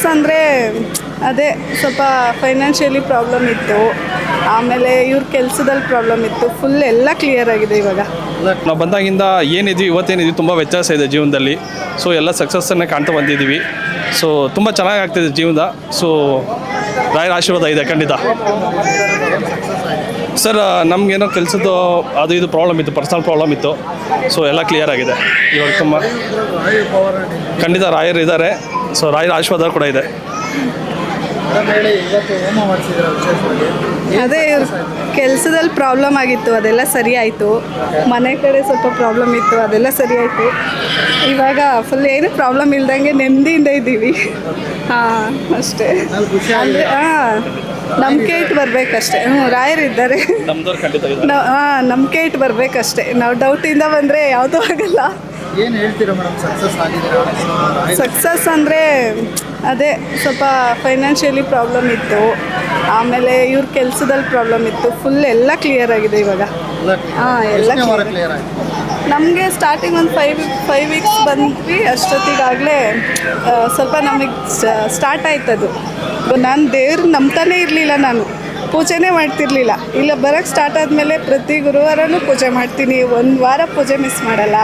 Success ಅಂದರೆ ಅದೇ ಸ್ವಲ್ಪ ಫೈನಾನ್ಷಿಯಲಿ ಪ್ರಾಬ್ಲಮ್ ಇತ್ತು, ಆಮೇಲೆ ಇವ್ರ ಕೆಲಸದಲ್ಲಿ ಪ್ರಾಬ್ಲಮ್ ಇತ್ತು. ಫುಲ್ ಎಲ್ಲ ಕ್ಲಿಯರ್ ಆಗಿದೆ ಇವಾಗ. ನಾವು ಬಂದಾಗಿಂದ ಏನಿದ್ವಿ ಇವತ್ತೇನಿದ್ವಿ ತುಂಬ ವ್ಯತ್ಯಾಸ ಇದೆ ಜೀವನದಲ್ಲಿ. ಸೊ ಎಲ್ಲ ಸಕ್ಸಸ್ಸನ್ನೇ ಕಾಣ್ತಾ ಬಂದಿದ್ದೀವಿ. ಸೊ ತುಂಬ ಚೆನ್ನಾಗಿ ಆಗ್ತಿದೆ ಜೀವನ. ಸೊ ರಾಯರ ಆಶೀರ್ವಾದ ಇದೆ ಖಂಡಿತ. ಸರ್ ನಮಗೇನೋ ಕೆಲಸದ್ದು ಅದು ಇದು ಪ್ರಾಬ್ಲಮ್ ಇತ್ತು, ಪರ್ಸನಲ್ ಪ್ರಾಬ್ಲಮ್ ಇತ್ತು. ಸೊ ಎಲ್ಲ ಕ್ಲಿಯರ್ ಆಗಿದೆ ಇವಾಗ. ತುಂಬ ಖಂಡಿತ ರಾಯರು ಇದ್ದಾರೆ. ಸೊ ರಾಯರ ಆಶೀರ್ವಾದ ಕೂಡ ಇದೆ. ಅದೇ ಇವ್ರ ಕೆಲಸದಲ್ಲಿ ಪ್ರಾಬ್ಲಮ್ ಆಗಿತ್ತು, ಅದೆಲ್ಲ ಸರಿ ಆಯಿತು. ಮನೆ ಕಡೆ ಸ್ವಲ್ಪ ಪ್ರಾಬ್ಲಮ್ ಇತ್ತು, ಅದೆಲ್ಲ ಸರಿ ಆಯಿತು. ಇವಾಗ ಫುಲ್ ಏನು ಪ್ರಾಬ್ಲಮ್ ಇಲ್ದಂಗೆ ನೆಮ್ಮದಿಯಿಂದ ಇದ್ದೀವಿ. ಹಾಂ ಅಷ್ಟೇ. ಅಂದರೆ ನಂಬಿಕೆ ಇಟ್ಟು ಬರಬೇಕಷ್ಟೇ. ರಾಯರಿದ್ದಾರೆ. ಹಾಂ ನಂಬಿಕೆ ಇಟ್ಟು ಬರಬೇಕಷ್ಟೇ. ನಾವು ಡೌಟಿಂದ ಬಂದರೆ ಯಾವುದೂ ಆಗಲ್ಲ. ಏನು ಹೇಳ್ತೀರಾ ಮೇಡಮ್, ಸಕ್ಸಸ್ ಆಗಿದ್ದೀರಾ? ಸಕ್ಸಸ್ ಅಂದರೆ ಅದೇ ಸ್ವಲ್ಪ ಫೈನಾನ್ಷಿಯಲಿ ಪ್ರಾಬ್ಲಮ್ ಇತ್ತು, ಆಮೇಲೆ ಇವ್ರ ಕೆಲಸದಲ್ಲಿ ಪ್ರಾಬ್ಲಮ್ ಇತ್ತು. ಫುಲ್ ಎಲ್ಲ ಕ್ಲಿಯರ್ ಆಗಿದೆ ಇವಾಗ. ಹಾಂ ಎಲ್ಲ ಕ್ಲಿಯರ್ ಆಗಿದೆ. ನಮಗೆ ಸ್ಟಾರ್ಟಿಂಗ್ ಒಂದು ಫೈವ್ ವೀಕ್ಸ್ ಬಂದ್ವಿ. ಅಷ್ಟೊತ್ತಿಗಾಗಲೇ ಸ್ವಲ್ಪ ನಮಗೆ ಸ್ಟಾರ್ಟ್ ಆಯ್ತದು. ನಾನು ದೇವ್ರು ನಂಬ್ತಾನೇ ಇರಲಿಲ್ಲ, ನಾನು ಪೂಜೆನೇ ಮಾಡ್ತಿರ್ಲಿಲ್ಲ. ಇಲ್ಲ ಬರೋಕ್ಕೆ ಸ್ಟಾರ್ಟ್ ಆದಮೇಲೆ ಪ್ರತಿ ಗುರುವಾರನೂ ಪೂಜೆ ಮಾಡ್ತೀನಿ. ಒಂದು ವಾರ ಪೂಜೆ ಮಿಸ್ ಮಾಡಲ್ಲ.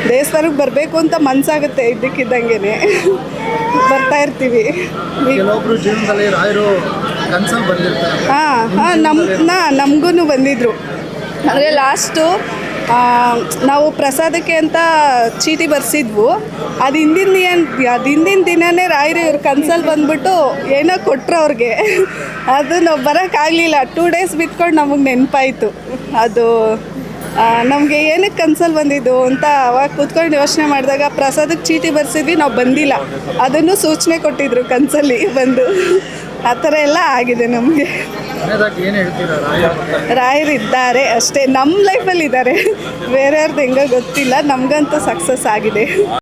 ದೇವಸ್ಥಾನಕ್ಕೆ ಬರಬೇಕು ಅಂತ ಮನಸ್ಸಾಗುತ್ತೆ, ಇದ್ದಕ್ಕಿದ್ದಂಗೆ ಬರ್ತಾ ಇರ್ತೀವಿ. ಕೆಲವೊಬ್ರು ಜೀವನದಲ್ಲಿ ರಾಯರು ಕನ್ಸಲ್ಲಿ ಬಂದಿರ್ತಾರೆ. ನಮಗೂ ಬಂದಿದ್ರು. ಅಂದರೆ ಲಾಸ್ಟು ನಾವು ಪ್ರಸಾದಕ್ಕೆ ಅಂತ ಚೀಟಿ ಬರ್ಸಿದ್ವು. ಅದು ಹಿಂದಿನ ದಿನವೇ ರಾಯರು ಇವ್ರ ಕನ್ಸಲ್ಲಿ ಬಂದ್ಬಿಟ್ಟು ಏನೋ ಕೊಟ್ಟರು ಅವ್ರಿಗೆ. ಅದು ನಾವು ಬರೋಕ್ಕಾಗಲಿಲ್ಲ. 2 ಡೇಸ್ ಬಿಟ್ಕೊಂಡು ನಮಗೆ ನೆನಪಾಯಿತು. ಅದು ನಮಗೆ ಏನಕ್ಕೆ ಕನ್ಸಲ್ಲಿ ಬಂದಿದ್ದು ಅಂತ ಅವಾಗ ಕೂತ್ಕೊಂಡು ಯೋಚನೆ ಮಾಡಿದಾಗ ಪ್ರಸಾದಕ್ಕೆ ಚೀಟಿ ಬರ್ಸಿದ್ವಿ, ನಾವು ಬಂದಿಲ್ಲ. ಅದನ್ನು ಸೂಚನೆ ಕೊಟ್ಟಿದ್ರು ಕನ್ಸಲ್ಲಿ ಬಂದು. ಆ ಥರ ಎಲ್ಲ ಆಗಿದೆ ನಮಗೆ. ರಾಯರಿದ್ದಾರೆ ಅಷ್ಟೇ, ನಮ್ಮ ಲೈಫಲ್ಲಿ ಇದ್ದಾರೆ. ಬೇರೆಯವ್ರದ್ದು ಹೆಂಗೋ ಗೊತ್ತಿಲ್ಲ, ನಮಗಂತೂ ಸಕ್ಸಸ್ ಆಗಿದೆ.